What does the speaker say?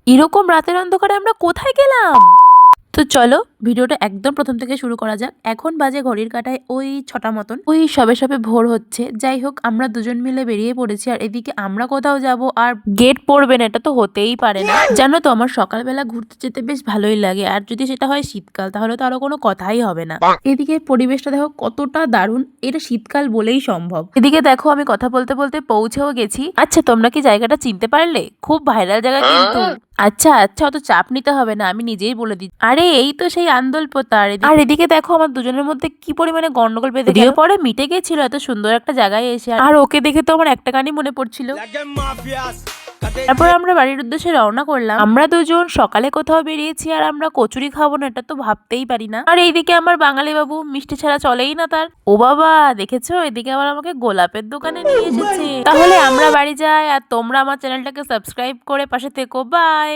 এরকম রাতের অন্ধকারে আমরা কোথায় গেলাম? তো চলো ভিডিওটা একদম প্রথম থেকে শুরু করা যাক। এখন বাজে ঘড়ির কাঁটায় ওই ৬টা মতন। ওই সবে সবে ভোর হচ্ছে। যাই হোক আমরা দুজন মিলে বেরিয়ে পড়েছি। আর এদিকে আমরা কোথাও যাব আর গেট পড়বে না, এটা তো হতেই পারে না। জানো তো আমার সকালবেলা ঘুরতে যেতে বেশ ভালোই লাগে। আর যদি সেটা হয় শীতকাল তাহলে তো আরো কোনো কথাই হবে না। এদিকে পরিবেশটা দেখো কতটা দারুণ, এটা শীতকাল বলেই সম্ভব। এদিকে দেখো আমি কথা বলতে বলতে পৌঁছেও গেছি। আচ্ছা তোমরা কি জায়গাটা চিনতে পারলে? খুব ভাইরাল জায়গা কিন্তু। আচ্ছা আচ্ছা অত চাপ নিতে হবে না, আমি নিজেই বলে দিচ্ছি। আরে এই তো সেই আন্দোলপোতা। আর এদিকে দেখো আমার দুজনের মধ্যে কি পরিমাণে গন্ডগোল বেঁধে গেল। পরে মিটে গেছিল এত সুন্দর একটা জায়গায় এসে। আর ওকে দেখে তো আমার একটা গানই মনে পড়ছিল। তারপর আমরা বাড়ির উদ্দেশ্যে রওনা করলাম। আমরা দুজন সকালে কোথাও বেরিয়েছি আর আমরা কচুরি খাবো না এটা তো ভাবতেই পারি না। আর এইদিকে আমার বাঙালি বাবু মিষ্টি ছাড়া চলেই না তার। ও বাবা দেখেছো এদিকে আবার আমাকে গোলাপের দোকানে নিয়ে এসেছে। তাহলে আমরা বাড়ি যাই আর তোমরা আমার চ্যানেলটাকে সাবস্ক্রাইব করে পাশে থেকো। বাই।